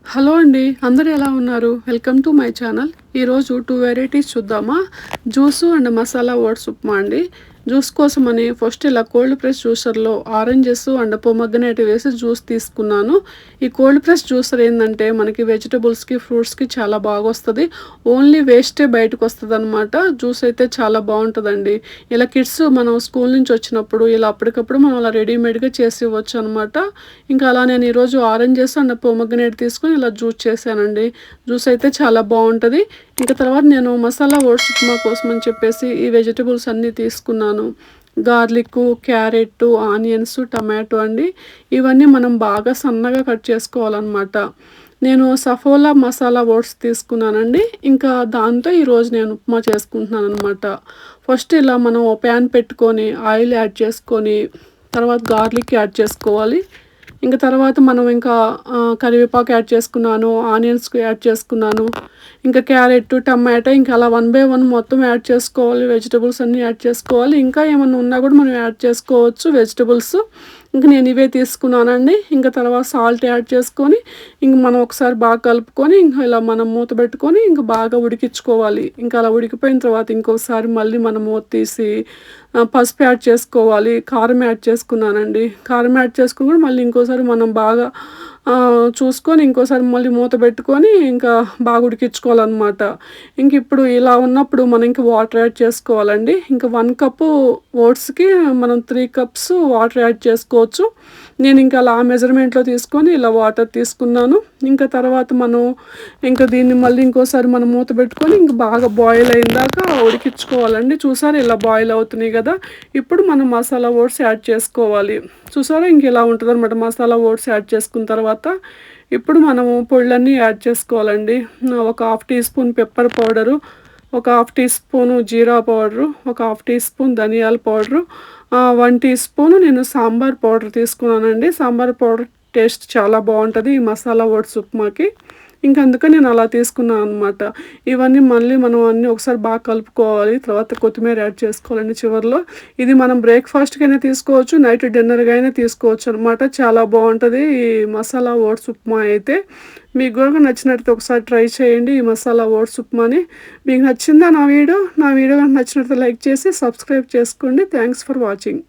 Hello అండి. అందరూ ఎలా ఉన్నారు? Welcome to my channel. ఈరోజు 2 వెరైటీస్ చూద్దామా? Juice and masala oats upma అండి. జ్యూస్ కోసమని ఫస్ట్ ఇలా కోల్డ్ ప్రెస్ జ్యూసర్‌లో ఆరెంజెస్ అండ్ పొమగ్రనేట్ వేసి జ్యూస్ తీసుకున్నాను. ఈ కోల్డ్ ప్రెస్ జ్యూసర్ ఏందంటే మనకి వెజిటబుల్స్‌కి, ఫ్రూట్స్‌కి చాలా బాగొస్తది. ఓన్లీ వేస్టే బయటకొస్తదనమాట. జ్యూస్ అయితే చాలా బావుంటదండి. ఇలా కిడ్స్ మనం స్కూల్ నుంచి వచ్చినప్పుడు ఇలా అప్పటికప్పుడు మనం అలా రెడీమేడ్‌గా చేసి ఇవ్వొచ్చనమాట. ఇంకా అలా నేను ఈరోజు ఆరెంజెస్ అండ్ పొమగ్రనేట్ తీసుకొని ఇలా జ్యూస్ చేశానండి. జ్యూస్ అయితే చాలా బావుంటది. ఇంక తర్వాత నేను మసాలా ఓట్స్ ఉప్మా కోసమని చెప్పేసి ఈ వెజిటబుల్స్ అన్నీ తీసుకున్నాను. గార్లిక్కు, క్యారెట్టు, ఆనియన్స్, టమాటో అండి. ఇవన్నీ మనం బాగా సన్నగా కట్ చేసుకోవాలనమాట. నేను సఫోలా మసాలా ఓట్స్ తీసుకున్నానండి. ఇంకా దాంతో ఈరోజు నేను ఉప్మా చేసుకుంటున్నాననమాట. ఫస్ట్ ఇలా మనం ఓ ప్యాన్ పెట్టుకొని ఆయిల్ యాడ్ చేసుకొని తర్వాత గార్లిక్ యాడ్ చేసుకోవాలి. ఇంక తర్వాత మనం ఇంకా కరివేపాకు యాడ్ చేసుకున్నాను, ఆనియన్స్ యాడ్ చేసుకున్నాను. ఇంకా క్యారెట్, టమాటా ఇంకా అలా వన్ బై వన్ మొత్తం యాడ్ చేసుకోవాలి. వెజిటబుల్స్ అన్నీ యాడ్ చేసుకోవాలి. ఇంకా ఏమన్నా ఉన్నా కూడా మనం యాడ్ చేసుకోవచ్చు వెజిటబుల్స్. ఇంక నేను ఇవే తీసుకున్నానండి. ఇంకా తర్వాత సాల్ట్ యాడ్ చేసుకొని ఇంక మనం ఒకసారి బాగా కలుపుకొని ఇంకా ఇలా మనం మూత పెట్టుకొని ఇంక బాగా ఉడికించుకోవాలి. ఇంకా అలా ఉడికిపోయిన తర్వాత ఇంకొకసారి మళ్ళీ మనం మూత తీసి పసుపు యాడ్ చేసుకోవాలి. కారం యాడ్ చేసుకున్నానండి. కారం యాడ్ చేసుకొని కూడా మళ్ళీ ఇంకోసారి మనం బాగా చూసుకొని ఇంకోసారి మళ్ళీ మూత పెట్టుకొని ఇంకా బాగా ఉడికించుకోవాలన్నమాట. ఇంక ఇప్పుడు ఇలా ఉన్నప్పుడు మనం ఇంక వాటర్ యాడ్ చేసుకోవాలండి. ఇంకా 1 కప్పు ఓట్స్‌కి మనం 3 కప్స్ వాటర్ యాడ్ చేసుకోవచ్చు. నేను ఇంకా అలా ఆ మెజర్‌మెంట్‌లో తీసుకొని ఇలా వాటర్ తీసుకున్నాను. ఇంకా తర్వాత మనం ఇంకా దీన్ని మళ్ళీ ఇంకోసారి మనం మూత పెట్టుకొని ఇంక బాగా బాయిల్ అయ్యేదాకా ఉడికించుకోవాలండి. చూసారా ఇలా బాయిల్ అవుతున్నాయి కదా! ఇప్పుడు మనం మసాలా ఓట్స్ యాడ్ చేసుకోవాలి. చూసారా ఇంక ఇలా ఉంటదనమాట. మసాలా ఓట్స్ యాడ్ చేసుకున్న తర్వాత ఇప్పుడు మనము పొడులన్నీ యాడ్ చేసుకోవాలండి. ఒక half teaspoon pepper powder, ఒక half teaspoon jeera powder, ఒక హాఫ్ టీ స్పూన్ ధనియాల పౌడరు, 1 టీ స్పూను నేను సాంబార్ పౌడర్ తీసుకున్నానండి. సాంబార్ పౌడర్ టేస్ట్ చాలా బావుంటది ఈ మసాలా ఓట్స్ ఉప్మాకి. ఇంక అందుకని నేను అలా తీసుకున్నాననమాట. ఇవన్నీ మళ్ళీ మనం అన్నీ ఒకసారి బాగా కలుపుకోవాలి. తర్వాత కొత్తిమీర యాడ్ చేసుకోవాలండి చివర్లో. ఇది మనం బ్రేక్‌ఫాస్ట్‌కైనా తీసుకోవచ్చు, నైట్ డిన్నర్‌గా అయినా తీసుకోవచ్చనమాట. చాలా బావుంటది ఈ మసాలా ఓట్స్ ఉప్మా అయితే. మీకు గనుక నచ్చినట్టయితే ఒకసారి ట్రై చేయండి ఈ మసాలా ఓట్స్ ఉప్మాని. మీకు నచ్చిందా నా వీడియో? నా వీడియో గనుక నచ్చినట్టయితే లైక్ చేసి సబ్స్క్రైబ్ చేసుకోండి. Thanks for watching.